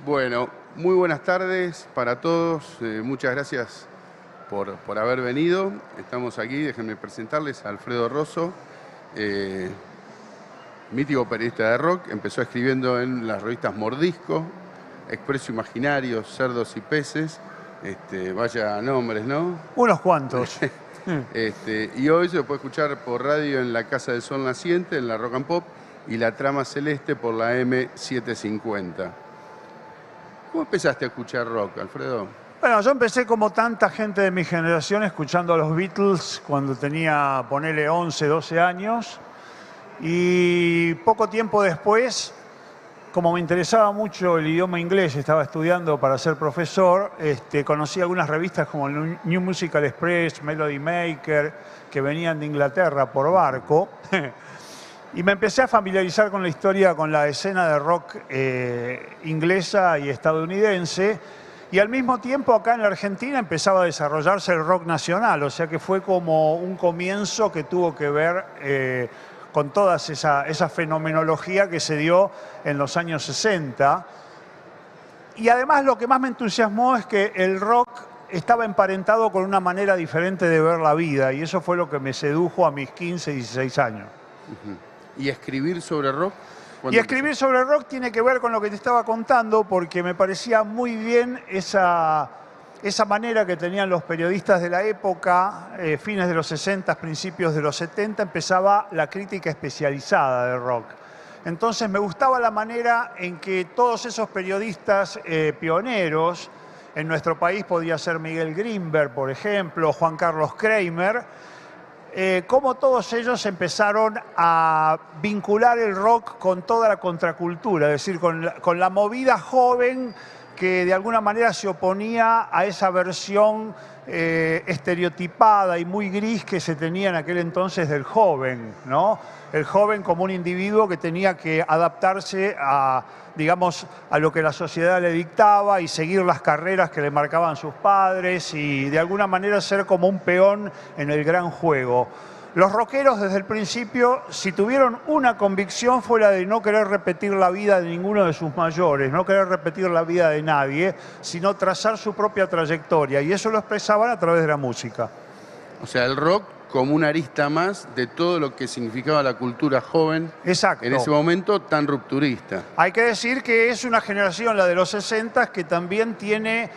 Bueno, muy buenas tardes para todos. Muchas gracias por haber venido. Estamos aquí, déjenme presentarles a Alfredo Rosso, mítico periodista de rock. Empezó escribiendo en las revistas Mordisco, Expreso Imaginario, Cerdos y Peces. Vaya nombres, ¿no? Unos cuantos. Y hoy se lo puede escuchar por radio en la Casa del Sol Naciente, en la Rock and Pop, y la Trama Celeste por la M750. ¿Cómo empezaste a escuchar rock, Alfredo? Bueno, yo empecé como tanta gente de mi generación escuchando a los Beatles cuando tenía, ponele, 11, 12 años. Y poco tiempo después, como me interesaba mucho el idioma inglés, estaba estudiando para ser profesor, conocí algunas revistas como el New Musical Express, Melody Maker, que venían de Inglaterra por barco. Y me empecé a familiarizar con la historia, con la escena de rock inglesa y estadounidense. Y al mismo tiempo acá en la Argentina empezaba a desarrollarse el rock nacional. O sea que fue como un comienzo que tuvo que ver con toda esa fenomenología que se dio en los años 60. Y además lo que más me entusiasmó es que el rock estaba emparentado con una manera diferente de ver la vida. Y eso fue lo que me sedujo a mis 15, 16 años. ¿Y escribir sobre rock? Y escribir sobre rock tiene que ver con lo que te estaba contando, porque me parecía muy bien esa manera que tenían los periodistas de la época, fines de los 60, principios de los 70, empezaba la crítica especializada del rock. Entonces me gustaba la manera en que todos esos periodistas pioneros, en nuestro país podía ser Miguel Grinberg, por ejemplo, Juan Carlos Kramer, cómo todos ellos empezaron a vincular el rock con toda la contracultura, es decir, con la movida joven que de alguna manera se oponía a esa versión estereotipada y muy gris que se tenía en aquel entonces del joven, ¿no? El joven como un individuo que tenía que adaptarse a, digamos, a lo que la sociedad le dictaba y seguir las carreras que le marcaban sus padres y de alguna manera ser como un peón en el gran juego. Los rockeros desde el principio, si tuvieron una convicción, fue la de no querer repetir la vida de ninguno de sus mayores, no querer repetir la vida de nadie, sino trazar su propia trayectoria. Y eso lo expresaban a través de la música. O sea, el rock como una arista más de todo lo que significaba la cultura joven. Exacto. En ese momento tan rupturista. Hay que decir que es una generación, la de los 60, que también tiene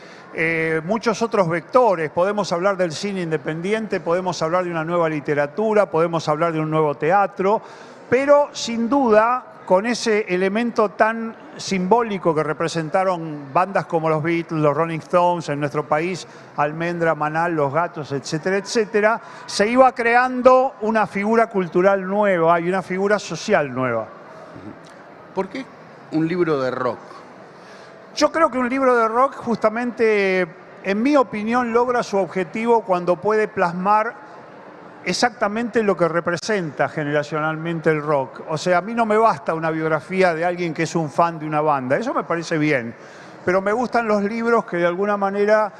muchos otros vectores. Podemos hablar del cine independiente, podemos hablar de una nueva literatura, podemos hablar de un nuevo teatro, pero sin duda, con ese elemento tan simbólico que representaron bandas como los Beatles, los Rolling Stones, en nuestro país, Almendra, Manal, Los Gatos, etcétera, etcétera, se iba creando una figura cultural nueva y una figura social nueva. ¿Por qué un libro de rock? Yo creo que un libro de rock justamente, en mi opinión, logra su objetivo cuando puede plasmar exactamente lo que representa generacionalmente el rock. O sea, a mí no me basta una biografía de alguien que es un fan de una banda, eso me parece bien, pero me gustan los libros que de alguna manera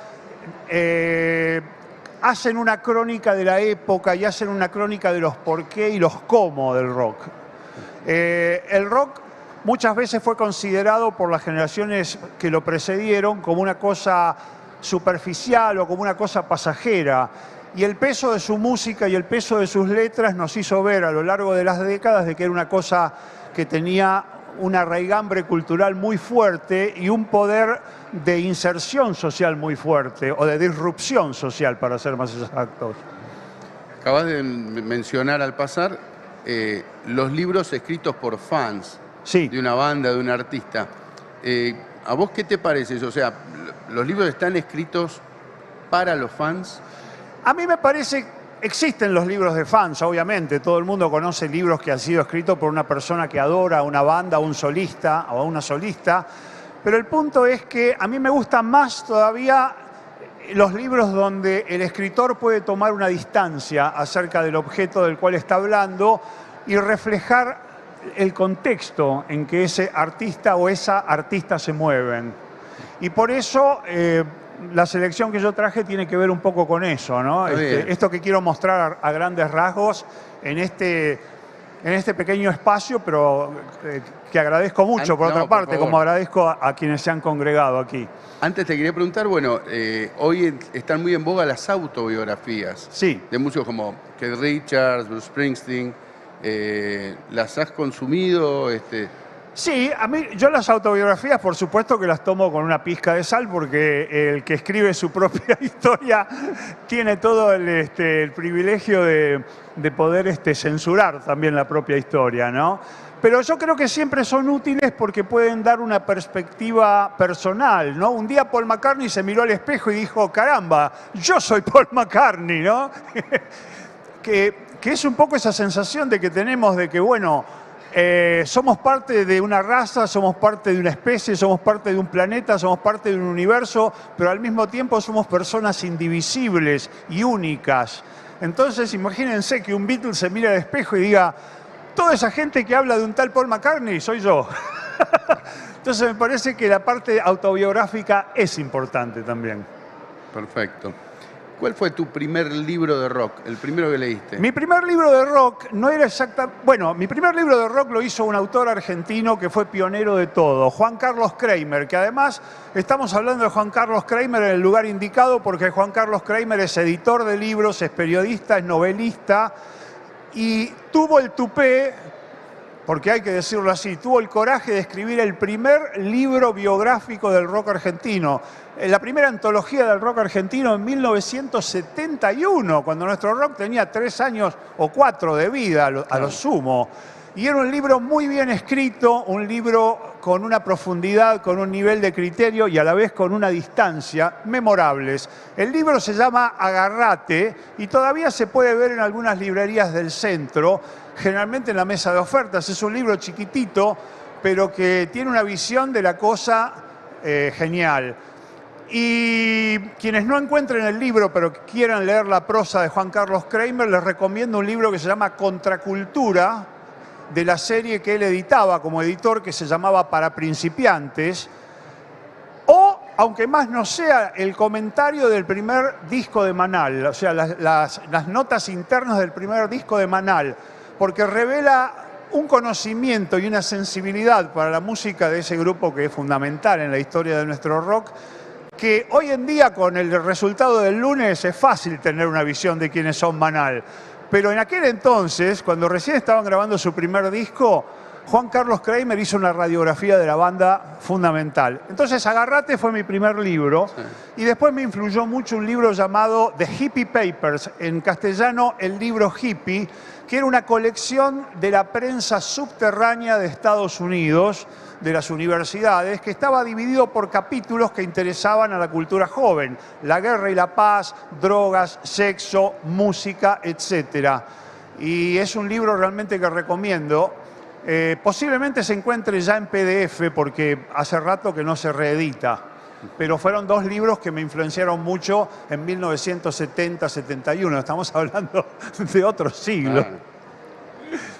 hacen una crónica de la época y hacen una crónica de los por qué y los cómo del rock. El rock muchas veces fue considerado por las generaciones que lo precedieron como una cosa superficial o como una cosa pasajera. Y el peso de su música y el peso de sus letras nos hizo ver a lo largo de las décadas de que era una cosa que tenía una raigambre cultural muy fuerte y un poder de inserción social muy fuerte, o de disrupción social, para ser más exactos. Acabas de mencionar al pasar los libros escritos por fans. Sí. De una banda, de un artista. ¿A vos qué te parece eso? O sea, ¿los libros están escritos para los fans? A mí me parece, existen los libros de fans, obviamente. Todo el mundo conoce libros que han sido escritos por una persona que adora a una banda, a un solista o a una solista. Pero el punto es que a mí me gustan más todavía los libros donde el escritor puede tomar una distancia acerca del objeto del cual está hablando y reflejar el contexto en que ese artista o esa artista se mueven. Y por eso la selección que yo traje tiene que ver un poco con eso, ¿no? Esto que quiero mostrar a grandes rasgos en este en este pequeño espacio, pero que agradezco mucho, por otra parte, como agradezco a quienes se han congregado aquí. Antes te quería preguntar, bueno, hoy están muy en boga las autobiografías. Sí. De músicos como Keith Richards, Bruce Springsteen. ¿Las has consumido? Sí, yo las autobiografías por supuesto que las tomo con una pizca de sal, porque el que escribe su propia historia tiene todo el privilegio de poder censurar también la propia historia, ¿no? Pero yo creo que siempre son útiles porque pueden dar una perspectiva personal, ¿no? Un día Paul McCartney se miró al espejo y dijo, caramba, yo soy Paul McCartney, ¿no? que es un poco esa sensación de que tenemos de que, bueno, somos parte de una raza, somos parte de una especie, somos parte de un planeta, somos parte de un universo, pero al mismo tiempo somos personas indivisibles y únicas. Entonces, imagínense que un Beatle se mira al espejo y diga, toda esa gente que habla de un tal Paul McCartney soy yo. Entonces, me parece que la parte autobiográfica es importante también. Perfecto. ¿Cuál fue tu primer libro de rock, el primero que leíste? Mi primer libro de rock no era exactamente... Bueno, mi primer libro de rock lo hizo un autor argentino que fue pionero de todo, Juan Carlos Kramer, que además estamos hablando de Juan Carlos Kramer en el lugar indicado porque Juan Carlos Kramer es editor de libros, es periodista, es novelista y tuvo el tupé, porque hay que decirlo así, tuvo el coraje de escribir el primer libro biográfico del rock argentino. La primera antología del rock argentino en 1971, cuando nuestro rock tenía 3 años o 4 de vida a lo sumo. Y era un libro muy bien escrito, un libro con una profundidad, con un nivel de criterio y a la vez con una distancia memorables. El libro se llama Agarrate y todavía se puede ver en algunas librerías del centro, generalmente en la mesa de ofertas. Es un libro chiquitito, pero que tiene una visión de la cosa genial. Y quienes no encuentren el libro, pero quieran leer la prosa de Juan Carlos Kramer, les recomiendo un libro que se llama Contracultura, de la serie que él editaba como editor, que se llamaba Para Principiantes, o, aunque más no sea, el comentario del primer disco de Manal, o sea, las notas internas del primer disco de Manal, porque revela un conocimiento y una sensibilidad para la música de ese grupo que es fundamental en la historia de nuestro rock, que hoy en día, con el resultado del lunes, es fácil tener una visión de quiénes son Manal. Pero en aquel entonces, cuando recién estaban grabando su primer disco, Juan Carlos Kramer hizo una radiografía de la banda fundamental. Entonces, Agarrate fue mi primer libro, sí. Y después me influyó mucho un libro llamado The Hippie Papers, en castellano El Libro Hippie, que era una colección de la prensa subterránea de Estados Unidos, de las universidades, que estaba dividido por capítulos que interesaban a la cultura joven: la guerra y la paz, drogas, sexo, música, etc. Y es un libro realmente que recomiendo. Posiblemente se encuentre ya en PDF porque hace rato que no se reedita, pero fueron 2 libros que me influenciaron mucho en 1970-71. Estamos hablando de otro siglo.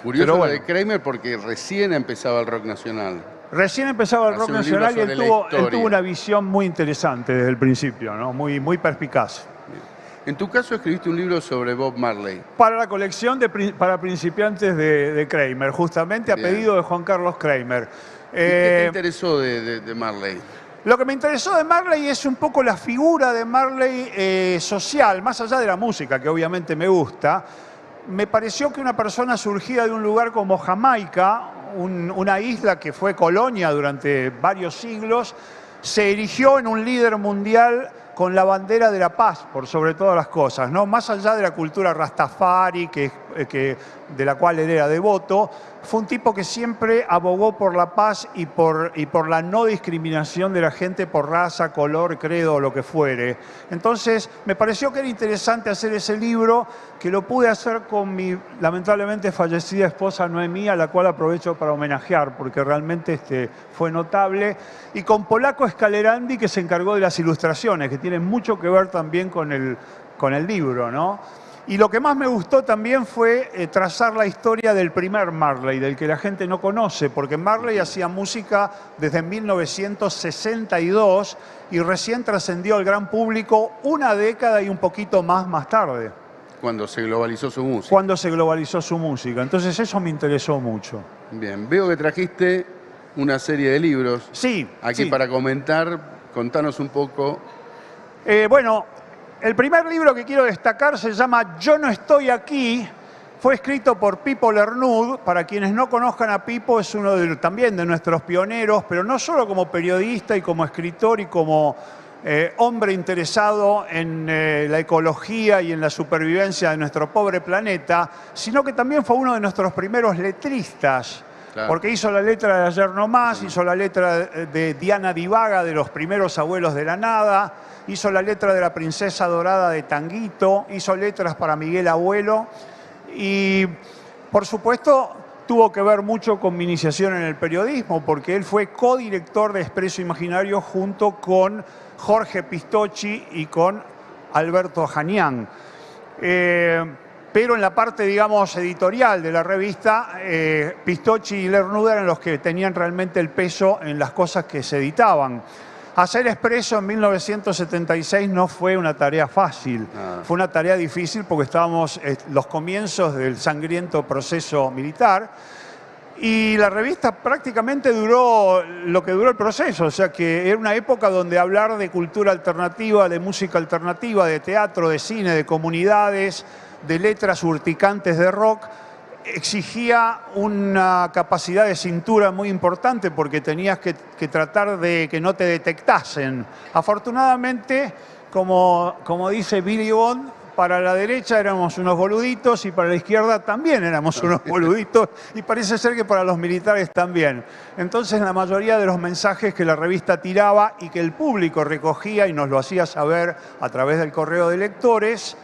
Curioso lo de Kramer porque recién empezaba el rock nacional. Recién empezaba el rock nacional y él tuvo una visión muy interesante desde el principio, ¿no? Muy perspicaz. En tu caso escribiste un libro sobre Bob Marley. Para la colección para principiantes de Kramer, justamente a pedido de Juan Carlos Kramer. ¿Y qué te interesó de Marley? Lo que me interesó de Marley es un poco la figura de Marley social, más allá de la música, que obviamente me gusta. Me pareció que una persona surgida de un lugar como Jamaica, una isla que fue colonia durante varios siglos, se erigió en un líder mundial con la bandera de la paz, por sobre todas las cosas, ¿no? Más allá de la cultura rastafari, de la cual él era devoto, fue un tipo que siempre abogó por la paz y por la no discriminación de la gente por raza, color, credo o lo que fuere. Entonces, me pareció que era interesante hacer ese libro, que lo pude hacer con mi lamentablemente fallecida esposa Noemí, a la cual aprovecho para homenajear, porque realmente fue notable, y con Polaco Scalerandi, que se encargó de las ilustraciones, que tienen mucho que ver también con el libro, ¿no? Y lo que más me gustó también fue trazar la historia del primer Marley, del que la gente no conoce, porque Marley hacía música desde 1962 y recién trascendió al gran público una década y un poquito más tarde. cuando se globalizó su música. Cuando se globalizó su música. Entonces eso me interesó mucho. Bien, veo que trajiste una serie de libros. Sí. Aquí sí. para comentar, contanos un poco. Bueno, el primer libro que quiero destacar se llama Yo no estoy aquí. Fue escrito por Pipo Lernud. Para quienes no conozcan a Pipo, es uno también de nuestros pioneros, pero no solo como periodista y como escritor y como hombre interesado en la ecología y en la supervivencia de nuestro pobre planeta, sino que también fue uno de nuestros primeros letristas. Claro. Porque hizo la letra de Ayer No Más, hizo la letra de Diana Divaga, de Los Primeros Abuelos de la Nada, hizo la letra de La Princesa Dorada de Tanguito, hizo letras para Miguel Abuelo y, por supuesto, tuvo que ver mucho con mi iniciación en el periodismo, porque él fue codirector de Expreso Imaginario junto con Jorge Pistocchi y con Alberto Janián. Pero en la parte, digamos, editorial de la revista, Pistocchi y Lernud eran los que tenían realmente el peso en las cosas que se editaban. Hacer Expreso en 1976 no fue una tarea fácil, fue una tarea difícil porque estábamos en los comienzos del sangriento proceso militar y la revista prácticamente duró lo que duró el proceso, o sea que era una época donde hablar de cultura alternativa, de música alternativa, de teatro, de cine, de comunidades, de letras urticantes de rock, exigía una capacidad de cintura muy importante porque tenías que tratar de que no te detectasen. Afortunadamente, como dice Billy Bond, para la derecha éramos unos boluditos y para la izquierda también éramos unos boluditos y parece ser que para los militares también. Entonces la mayoría de los mensajes que la revista tiraba y que el público recogía y nos lo hacía saber a través del correo de lectores,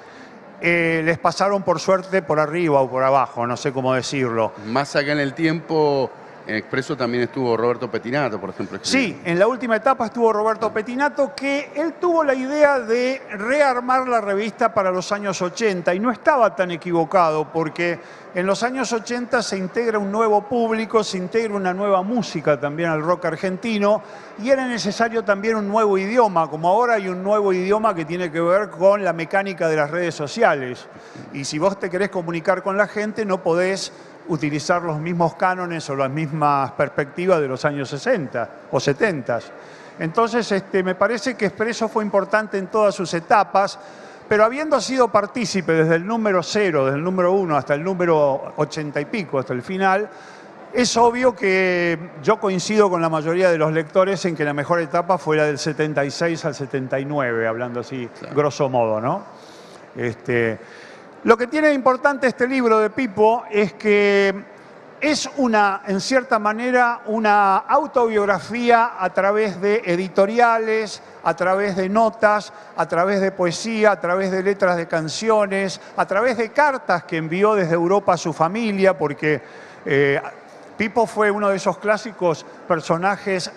les pasaron por suerte por arriba o por abajo, no sé cómo decirlo. Más acá en el tiempo, en Expreso también estuvo Roberto Pettinato, por ejemplo. Sí, en la última etapa estuvo Roberto Pettinato, que él tuvo la idea de rearmar la revista para los años 80 y no estaba tan equivocado porque en los años 80 se integra un nuevo público, se integra una nueva música también al rock argentino y era necesario también un nuevo idioma, como ahora hay un nuevo idioma que tiene que ver con la mecánica de las redes sociales. Y si vos te querés comunicar con la gente no podés utilizar los mismos cánones o las mismas perspectivas de los años 60 o 70. Entonces, me parece que Expreso fue importante en todas sus etapas, pero habiendo sido partícipe desde el número 0, desde el número 1 hasta el número 80 y pico, hasta el final, es obvio que yo coincido con la mayoría de los lectores en que la mejor etapa fue la del 76 al 79, hablando así, claro, grosso modo, ¿no? Lo que tiene de importante este libro de Pipo es que es en cierta manera, una autobiografía a través de editoriales, a través de notas, a través de poesía, a través de letras de canciones, a través de cartas que envió desde Europa a su familia, porque Pipo fue uno de esos clásicos personajes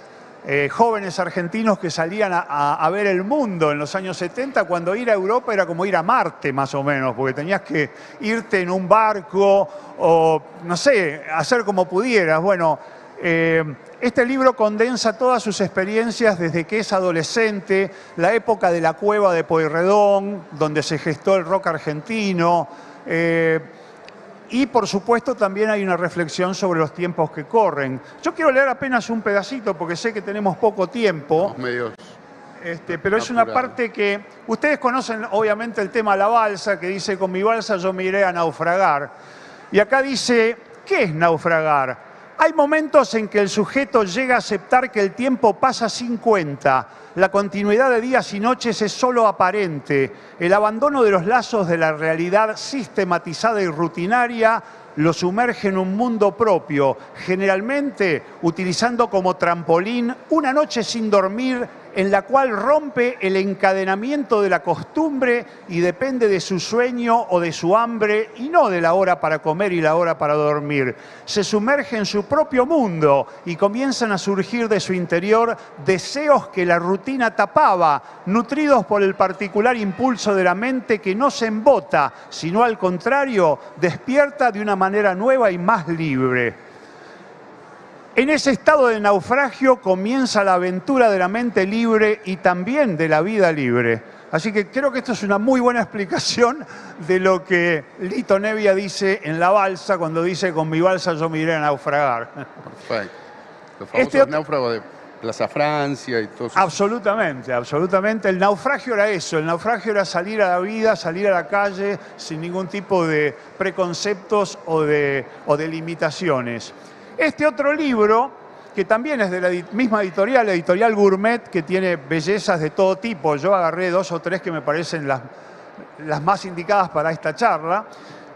jóvenes argentinos que salían a ver el mundo en los años 70, cuando ir a Europa era como ir a Marte, más o menos, porque tenías que irte en un barco o, no sé, hacer como pudieras. Bueno, este libro condensa todas sus experiencias desde que es adolescente, la época de la cueva de Pueyrredón, donde se gestó el rock argentino, y, por supuesto, también hay una reflexión sobre los tiempos que corren. Yo quiero leer apenas un pedacito porque sé que tenemos poco tiempo. Medios pero es una parte que... Ustedes conocen, obviamente, el tema La Balsa, que dice, con mi balsa yo me iré a naufragar. Y acá dice, ¿qué es naufragar? Hay momentos en que el sujeto llega a aceptar que el tiempo pasa sin cuenta. La continuidad de días y noches es solo aparente. El abandono de los lazos de la realidad sistematizada y rutinaria lo sumerge en un mundo propio, generalmente utilizando como trampolín una noche sin dormir en la cual rompe el encadenamiento de la costumbre y depende de su sueño o de su hambre y no de la hora para comer y la hora para dormir. Se sumerge en su propio mundo y comienzan a surgir de su interior deseos que la rutina tapaba, nutridos por el particular impulso de la mente que no se embota, sino al contrario, despierta de una manera nueva y más libre. En ese estado de naufragio comienza la aventura de la mente libre y también de la vida libre. Así que creo que esto es una muy buena explicación de lo que Lito Nebbia dice en La Balsa, cuando dice: con mi balsa yo me iré a naufragar. Perfecto. Los famosos náufragos de Plaza Francia y todo eso. Absolutamente, absolutamente. El naufragio era eso, el naufragio era salir a la vida, salir a la calle sin ningún tipo de preconceptos o de limitaciones. Este otro libro, que también es de la misma editorial, la editorial Gourmet, que tiene bellezas de todo tipo. Yo agarré 2 o 3 que me parecen las más indicadas para esta charla.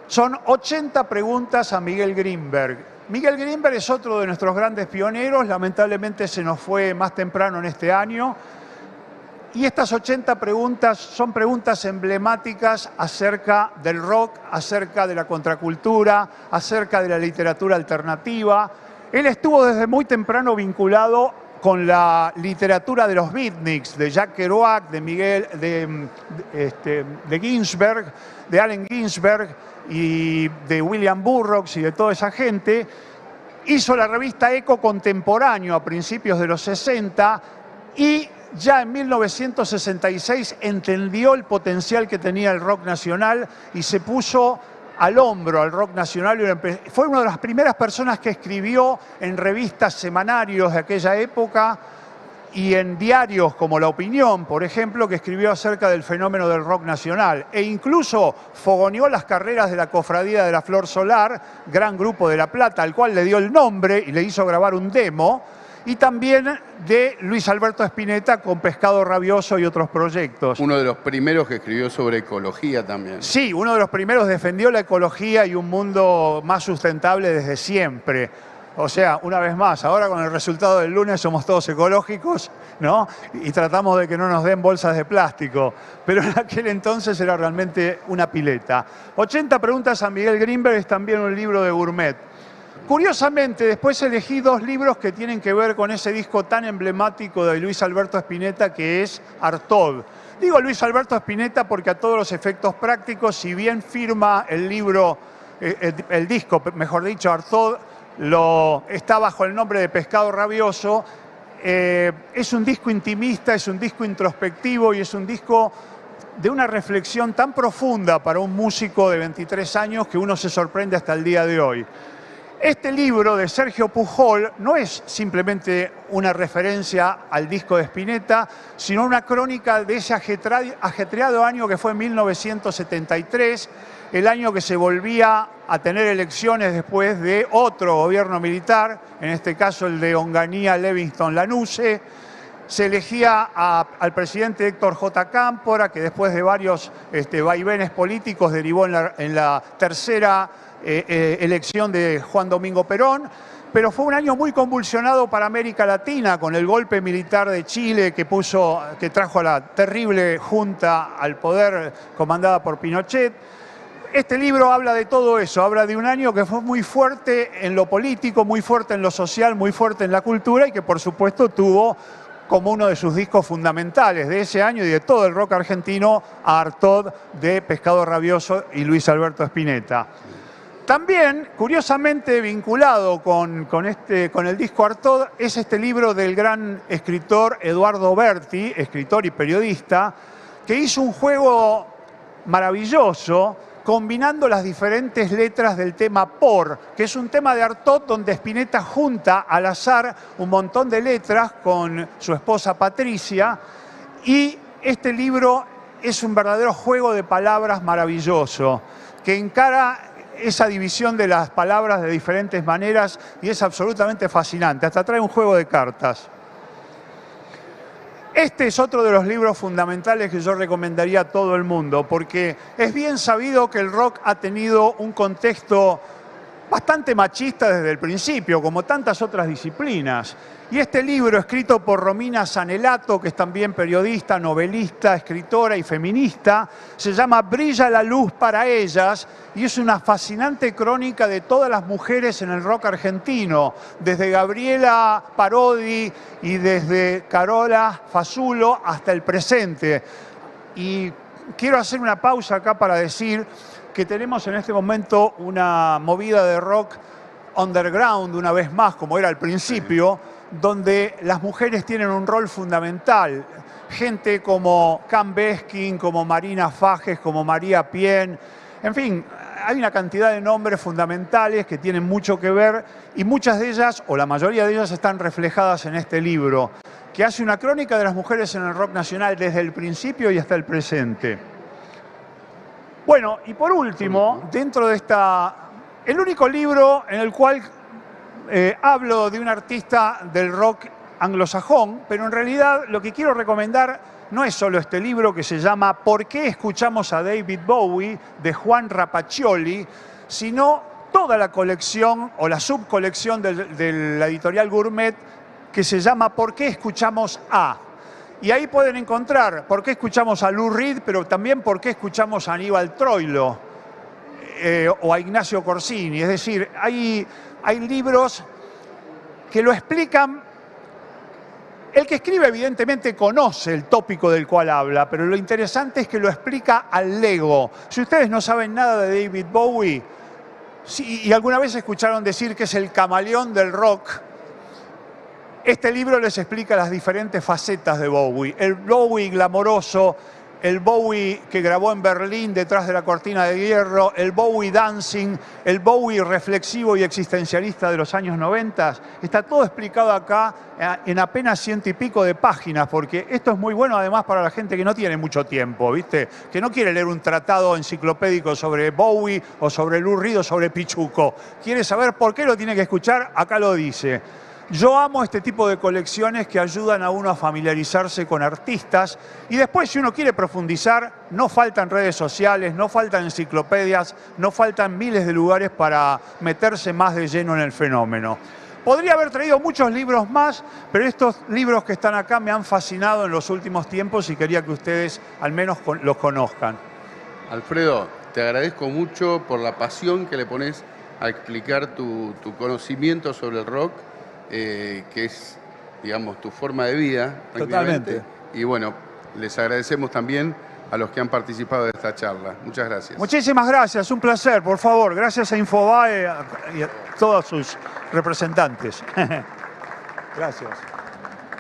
Son 80 preguntas a Miguel Grinberg. Miguel Grinberg es otro de nuestros grandes pioneros, lamentablemente se nos fue más temprano en este año. Y estas 80 preguntas son preguntas emblemáticas acerca del rock, acerca de la contracultura, acerca de la literatura alternativa. Él estuvo desde muy temprano vinculado con la literatura de los beatniks, de Jack Kerouac, de Ginsberg, de Allen Ginsberg y de William Burroughs y de toda esa gente. Hizo la revista Eco Contemporáneo a principios de los 60 y ya en 1966 entendió el potencial que tenía el rock nacional y se puso al hombro al rock nacional. Fue una de las primeras personas que escribió en revistas, semanarios de aquella época y en diarios como La Opinión, por ejemplo, que escribió acerca del fenómeno del rock nacional. E incluso fogoneó las carreras de la Cofradía de la Flor Solar, gran grupo de La Plata, al cual le dio el nombre y le hizo grabar un demo, y también de Luis Alberto Spinetta con Pescado Rabioso y otros proyectos. Uno de los primeros que escribió sobre ecología también. Sí, uno de los primeros defendió la ecología y un mundo más sustentable desde siempre. O sea, una vez más, ahora con el resultado del lunes somos todos ecológicos, ¿no? Y tratamos de que no nos den bolsas de plástico. Pero en aquel entonces era realmente una pileta. 80 preguntas a Miguel Grinberg es también un libro de Gourmet. Curiosamente, después elegí 2 libros que tienen que ver con ese disco tan emblemático de Luis Alberto Spinetta, que es Artaud. Digo Luis Alberto Spinetta porque a todos los efectos prácticos, si bien firma el libro, el disco, mejor dicho, Artaud, está bajo el nombre de Pescado Rabioso, es un disco intimista, es un disco introspectivo y es un disco de una reflexión tan profunda para un músico de 23 años que uno se sorprende hasta el día de hoy. Este libro de Sergio Pujol no es simplemente una referencia al disco de Spinetta, sino una crónica de ese ajetreado año que fue 1973, el año que se volvía a tener elecciones después de otro gobierno militar, en este caso el de Onganía Livingston Lanusse. Se elegía al presidente Héctor J. Cámpora, que después de varios vaivenes políticos derivó en la tercera elección de Juan Domingo Perón, pero fue un año muy convulsionado para América Latina con el golpe militar de Chile que trajo a la terrible junta al poder comandada por Pinochet. Este libro habla de todo eso, habla de un año que fue muy fuerte en lo político, muy fuerte en lo social, muy fuerte en la cultura y que por supuesto tuvo como uno de sus discos fundamentales de ese año y de todo el rock argentino a Artaud de Pescado Rabioso y Luis Alberto Spinetta. También, curiosamente vinculado con el disco Artaud, es este libro del gran escritor Eduardo Berti, escritor y periodista, que hizo un juego maravilloso combinando las diferentes letras del tema Por, que es un tema de Artaud donde Spinetta junta al azar un montón de letras con su esposa Patricia, y este libro es un verdadero juego de palabras maravilloso, que encara esa división de las palabras de diferentes maneras y es absolutamente fascinante. Hasta trae un juego de cartas. Este es otro de los libros fundamentales que yo recomendaría a todo el mundo, porque es bien sabido que el rock ha tenido un contexto bastante machista desde el principio, como tantas otras disciplinas. Y este libro, escrito por Romina Sanelato, que es también periodista, novelista, escritora y feminista, se llama Brilla la luz para ellas, y es una fascinante crónica de todas las mujeres en el rock argentino, desde Gabriela Parodi y desde Carola Fazulo hasta el presente. Y quiero hacer una pausa acá para decir que tenemos en este momento una movida de rock underground, una vez más, como era al principio, donde las mujeres tienen un rol fundamental. Gente como Cam Beskin, como Marina Fajes, como María Pien, en fin, hay una cantidad de nombres fundamentales que tienen mucho que ver y muchas de ellas, o la mayoría de ellas, están reflejadas en este libro, que hace una crónica de las mujeres en el rock nacional desde el principio y hasta el presente. Bueno, y por último, dentro de el único libro en el cual hablo de un artista del rock anglosajón, pero en realidad lo que quiero recomendar no es solo este libro que se llama ¿Por qué escuchamos a David Bowie?, de Juan Rapaccioli, sino toda la colección o la subcolección de la editorial Gourmet que se llama ¿Por qué escuchamos a? Y ahí pueden encontrar por qué escuchamos a Lou Reed, pero también por qué escuchamos a Aníbal Troilo o a Ignacio Corsini. Es decir, hay libros que lo explican. El que escribe evidentemente conoce el tópico del cual habla, pero lo interesante es que lo explica al lego. Si ustedes no saben nada de David Bowie y alguna vez escucharon decir que es el camaleón del rock, este libro les explica las diferentes facetas de Bowie. El Bowie glamoroso, el Bowie que grabó en Berlín detrás de la cortina de hierro, el Bowie dancing, el Bowie reflexivo y existencialista de los años 90. Está todo explicado acá en apenas 100 y pico de páginas, porque esto es muy bueno además para la gente que no tiene mucho tiempo, ¿viste? Que no quiere leer un tratado enciclopédico sobre Bowie o sobre Lou Reed o sobre Pichuco. Quiere saber por qué lo tiene que escuchar, acá lo dice. Yo amo este tipo de colecciones que ayudan a uno a familiarizarse con artistas y después, si uno quiere profundizar, no faltan redes sociales, no faltan enciclopedias, no faltan miles de lugares para meterse más de lleno en el fenómeno. Podría haber traído muchos libros más, pero estos libros que están acá me han fascinado en los últimos tiempos y quería que ustedes al menos los conozcan. Alfredo, te agradezco mucho por la pasión que le pones a explicar tu conocimiento sobre el rock. Que es, digamos, tu forma de vida. Totalmente. Y bueno, les agradecemos también a los que han participado de esta charla. Muchas gracias. Muchísimas gracias, un placer, por favor. Gracias a Infobae y a todos sus representantes. Gracias.